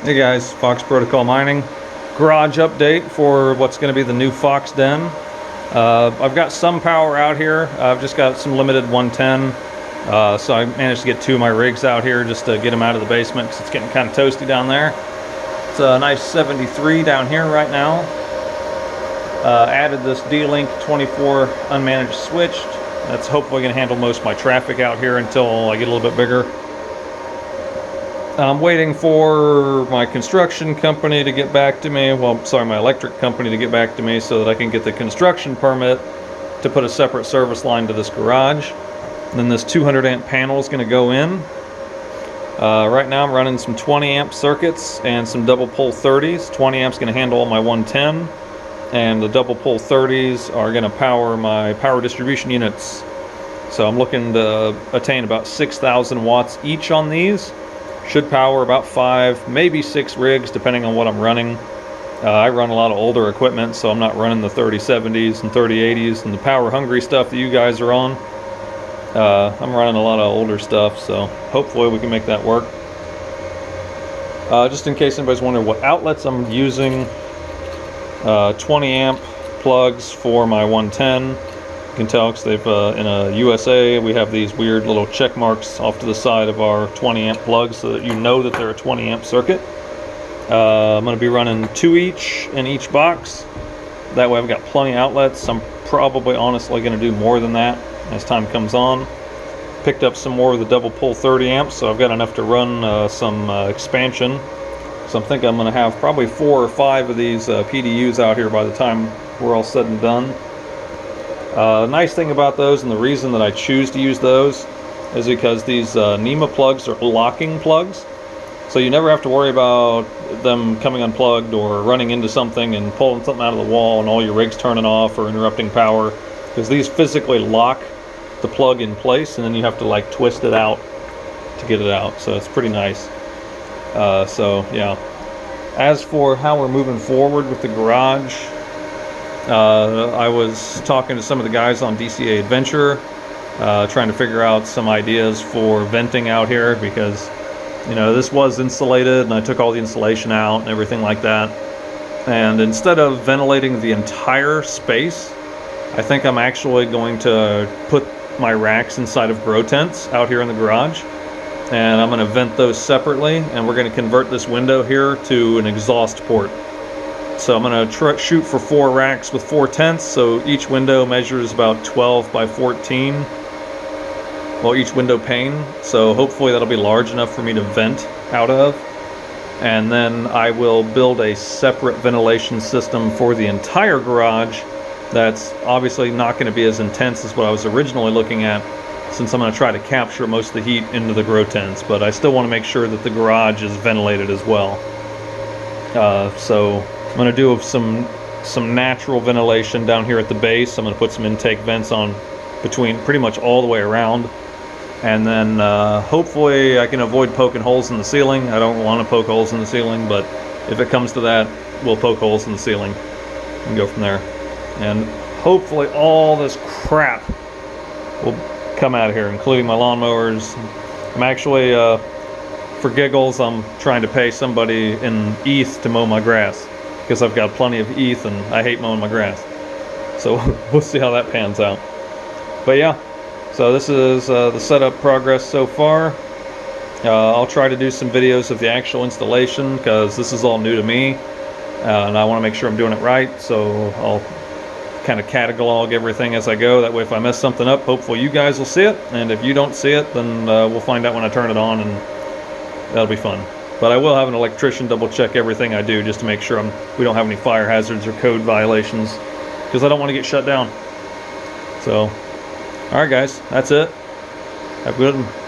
Hey guys, Fox Protocol Mining. Garage update for what's going to be the new Fox Den. I've got some power out here. I've just got some limited 110. So I managed to get two of my rigs out here just to get them out of the basement because it's getting kind of toasty down there. It's a nice 73 down here right now. Added this D-Link 24 unmanaged switch. That's hopefully going to handle most of my traffic out here until I get a little bit bigger. I'm waiting for my construction company to get back to me. Well, sorry, my electric company to get back to me so that I can get the construction permit to put a separate service line to this garage. And then this 200 amp panel is going to go in. Right now I'm running some 20 amp circuits and some double pole 30s. 20 amps going to handle all my 110, and the double pole 30s are going to power my power distribution units. So I'm looking to attain about 6,000 watts each on these. Should power about 5, maybe 6 rigs depending on what I'm running. I run a lot of older equipment, so I'm not running the 3070s and 3080s and the power hungry stuff that you guys are on. I'm running a lot of older stuff, so hopefully we can make that work. Just in case anybody's wondering what outlets I'm using, 20 amp plugs for my 110. You can tell because they've in a USA we have these weird little check marks off to the side of our 20 amp plugs so that you know that they're a 20 amp circuit. I'm going to be running 2 each in each box. That way I've got plenty of outlets. I'm probably honestly going to do more than that as time comes on. Picked up some more of the double pole 30 amps, so I've got enough to run some expansion. So I'm thinking I'm going to have probably 4 or 5 of these PDUs out here by the time we're all said and done. The nice thing about those, and the reason that I choose to use those, is because these NEMA plugs are locking plugs. So you never have to worry about them coming unplugged or running into something and pulling something out of the wall and all your rigs turning off or interrupting power. Because these physically lock the plug in place, and then you have to like twist it out to get it out. So it's pretty nice. So yeah. As for how we're moving forward with the garage, I was talking to some of the guys on DCA Adventure, trying to figure out some ideas for venting out here because, you know, this was insulated and I took all the insulation out and everything like that. And instead of ventilating the entire space, I think I'm actually going to put my racks inside of grow tents out here in the garage. And I'm going to vent those separately, and we're going to convert this window here to an exhaust port. So I'm going to shoot for 4 racks with 4 tents, so each window measures about 12 by 14. Well, each window pane, so hopefully that'll be large enough for me to vent out of. And then I will build a separate ventilation system for the entire garage that's obviously not going to be as intense as what I was originally looking at, since I'm going to try to capture most of the heat into the grow tents, but I still want to make sure that the garage is ventilated as well. So I'm going to do some natural ventilation down here at the base. I'm going to put some intake vents on between pretty much all the way around, and then hopefully I can avoid poking holes in the ceiling. I don't want to poke holes in the ceiling, but if it comes to that, we'll poke holes in the ceiling and go from there. And hopefully all this crap will come out of here, including my lawnmowers. I'm actually, for giggles, I'm trying to pay somebody in ETH to mow my grass because I've got plenty of ETH and I hate mowing my grass. So we'll see how that pans out. But yeah, so this is the setup progress so far. I'll try to do some videos of the actual installation because this is all new to me, and I want to make sure I'm doing it right. So I'll kind of catalog everything as I go. That way if I mess something up, hopefully you guys will see it, and if you don't see it, then we'll find out when I turn it on, and that'll be fun. But I will have an electrician double check everything I do just to make sure we don't have any fire hazards or code violations, because I don't want to get shut down. So alright guys, that's it. Have a good one.